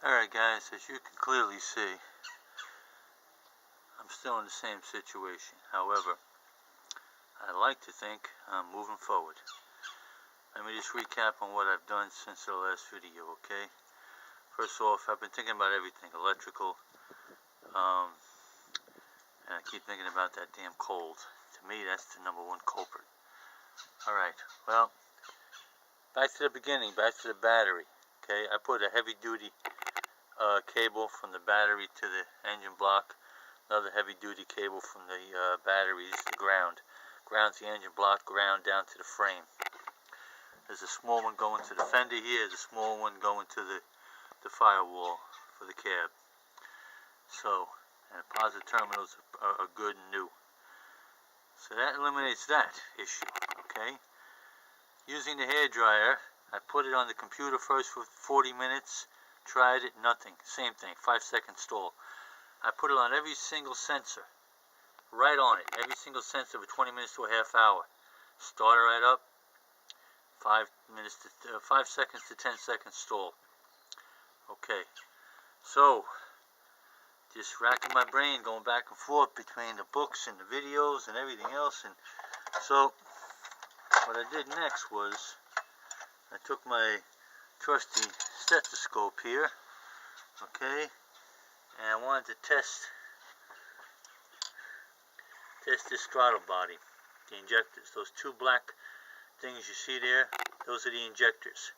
Alright guys, as you can clearly see, I'm still in the same situation. However, I like to think I'm moving forward. Let me just recap on what I've done since the last video, okay? First off, I've been thinking about everything, electrical, and I keep thinking about that damn cold. To me, that's the number one culprit. Alright, well, back to the beginning, back to the battery, okay? I put a heavy-duty cable from the battery to the engine block, another heavy-duty cable from the batteries to ground. Ground's the engine block, ground down to the frame. There's a small one going to the fender here, there's a small one going to the firewall for the cab. So, and the positive terminals are good and new. So that eliminates that issue, okay? Using the hairdryer, I put it on the computer first for 40 minutes, tried it, nothing. Same thing, 5-second stall. I put it on every single sensor, right on it, every single sensor for 20 minutes to a half hour. Start it right up, 5 seconds to 10 seconds stall. Okay, so just racking my brain, going back and forth between the books and the videos and everything else. And so what I did next was I took my trusty stethoscope here, okay, and I wanted to test this throttle body, the injectors. Those two black things you see there, those are the injectors,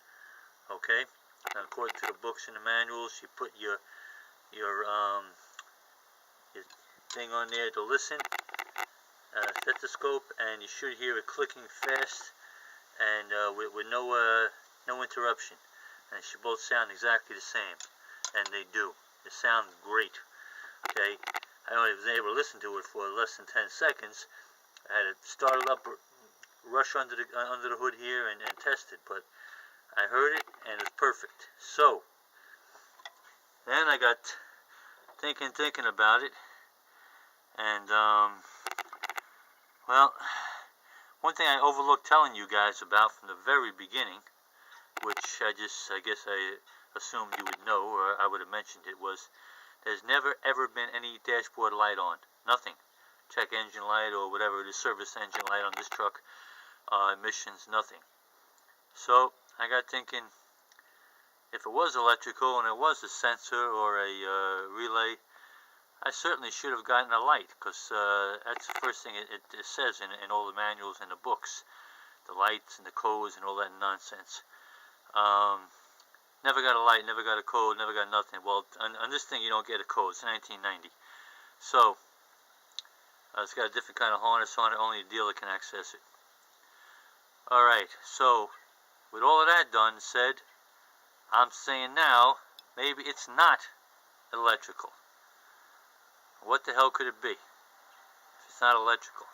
okay. Now, according to the books and the manuals, you put your thing on there to listen, stethoscope, and you should hear it clicking fast and with no interruption. And it should both sound exactly the same, and they do. It sounds great. Okay, I only was able to listen to it for less than 10 seconds. I had it started up, rush under the hood here, and test it, but I heard it, and it was perfect. So then I got thinking about it, and well, one thing I overlooked telling you guys about from the very beginning, which I guess I assumed you would know, or I would have mentioned it, was there's never ever been any dashboard light on. Nothing. Check engine light or whatever it is, service engine light on this truck, emissions, nothing. So I got thinking, if it was electrical and it was a sensor or a relay, I certainly should have gotten a light, because that's the first thing it says in all the manuals and the books, the lights and the codes and all that nonsense. Never got a light, never got a code, never got nothing. Well, on this thing you don't get a code. It's 1990. So it's got a different kind of harness on it. Only a dealer can access it. Alright, so with all of that done said, I'm saying now, maybe it's not electrical. What the hell could it be if it's not electrical?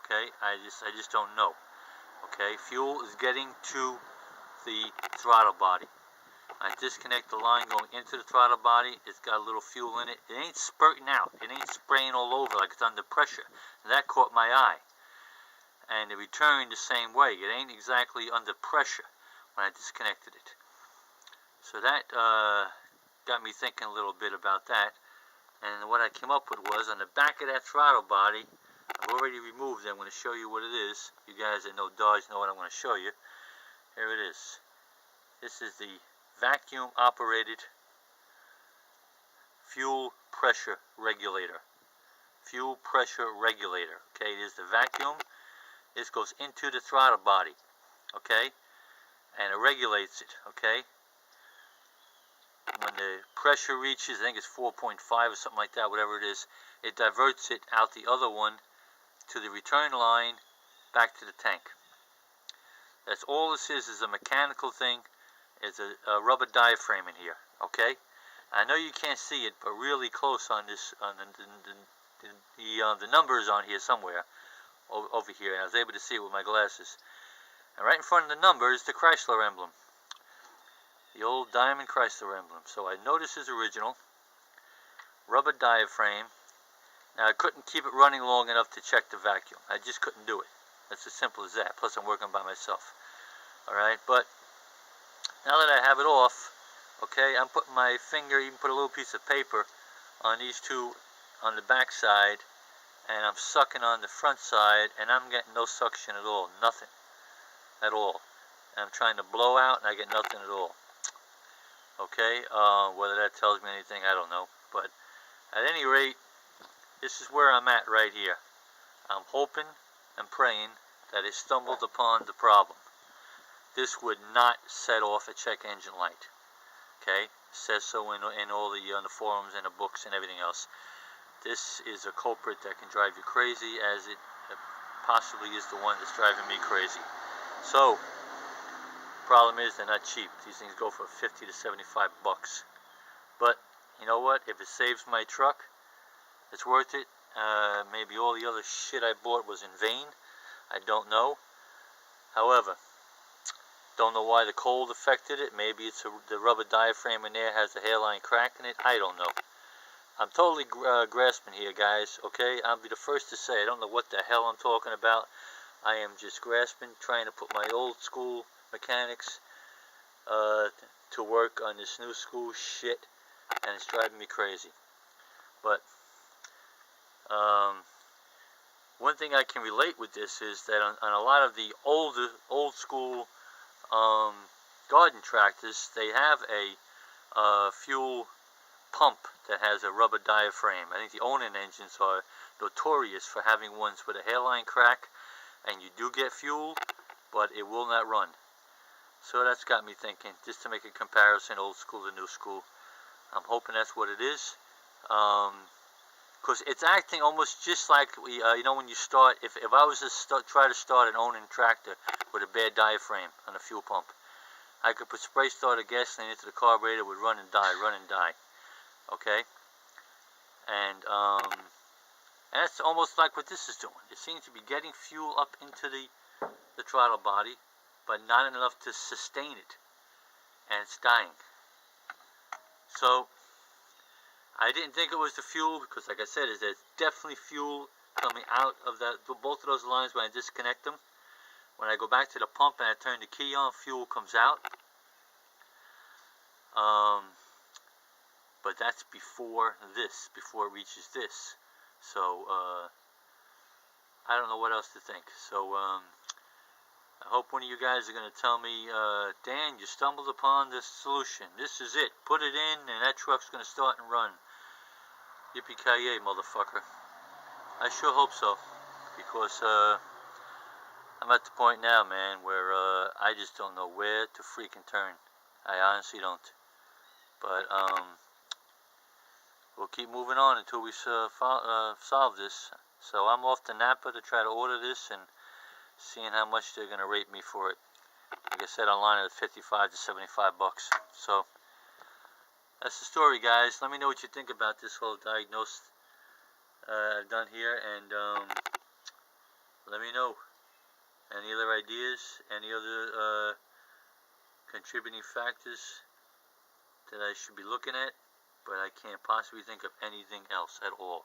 Okay, I just don't know. Okay, fuel is getting to the throttle body. I disconnect the line going into the throttle body. It's got a little fuel in it. It ain't spurting out. It ain't spraying all over like it's under pressure. And that caught my eye. And the return the same way. It ain't exactly under pressure when I disconnected it. So that got me thinking a little bit about that. And what I came up with was, on the back of that throttle body, I've already removed it. I'm going to show you what it is. You guys that know Dodge know what I'm going to show you. Here it is. This is the vacuum operated fuel pressure regulator. Fuel pressure regulator. Okay, it is the vacuum. This goes into the throttle body. Okay, and it regulates it. Okay, when the pressure reaches, I think it's 4.5 or something like that, whatever it is, it diverts it out the other one to the return line back to the tank. That's all this is a mechanical thing. It's a rubber diaphragm in here, okay? I know you can't see it, but really close on this, on the numbers on here somewhere, over here, and I was able to see it with my glasses. And right in front of the number is the Chrysler emblem, the old diamond Chrysler emblem. So I know this is original, rubber diaphragm. Now I couldn't keep it running long enough to check the vacuum. I just couldn't do it. That's as simple as that. Plus I'm working by myself. Alright, but now that I have it off, Okay, I'm putting my finger, even put a little piece of paper on these two on the back side, and I'm sucking on the front side, and I'm getting no suction at all, nothing at all. And I'm trying to blow out, and I get nothing at all. Okay, whether that tells me anything, I don't know. But at any rate, this is where I'm at right here. I'm hoping and praying that I stumbled upon the problem. This would not set off a check engine light. Okay, it says so in all the on the forums and the books and everything else. This is a culprit that can drive you crazy, as it possibly is the one that's driving me crazy. So, problem is they're not cheap. These things go for 50 to 75 bucks. But you know what? If it saves my truck, it's worth it. Maybe all the other shit I bought was in vain. I don't know. However, don't know why the cold affected it. Maybe it's the rubber diaphragm in there has a hairline crack in it. I don't know. I'm totally grasping here, guys. Okay, I'll be the first to say I don't know what the hell I'm talking about. I am just grasping, trying to put my old school mechanics to work on this new school shit, and it's driving me crazy. But one thing I can relate with this is that on a lot of the old school garden tractors, they have a fuel pump that has a rubber diaphragm. I think the Onan engines are notorious for having ones with a hairline crack, and you do get fuel, but it will not run. So that's got me thinking, just to make a comparison, old school to new school. I'm hoping that's what it is, because it's acting almost just like you know, when you start. If I was to try to start an Onan tractor with a bad diaphragm on a fuel pump, I could put spray starter gasoline into the carburetor, it would run and die. Okay, and that's almost like what this is doing. It seems to be getting fuel up into the throttle body, but not enough to sustain it, and it's dying. So I didn't think it was the fuel, because like I said, there's definitely fuel coming out of both of those lines when I disconnect them. When I go back to the pump and I turn the key on, fuel comes out. But that's before it reaches this. So, I don't know what else to think. So, I hope one of you guys are going to tell me, Dan, you stumbled upon this solution. This is it. Put it in, and that truck's going to start and run. Yippee-ki-yay, motherfucker. I sure hope so. Because, I'm at the point now, man, where, I just don't know where to freaking turn. I honestly don't. But, we'll keep moving on until we solve this. So I'm off to Napa to try to order this and seeing how much they're going to rate me for it. Like I said, online it's 55 to 75 bucks. So that's the story, guys. Let me know what you think about this whole diagnosis I've done here, and let me know any other ideas, any other contributing factors that I should be looking at. But I can't possibly think of anything else at all.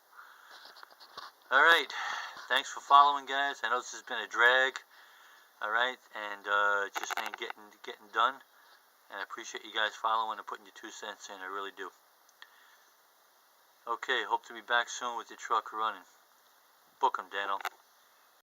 Alright, thanks for following, guys. I know this has been a drag, alright, and it just ain't getting done. And I appreciate you guys following and putting your 2 cents in, I really do. Okay, hope to be back soon with the truck running. Book 'em, Dano.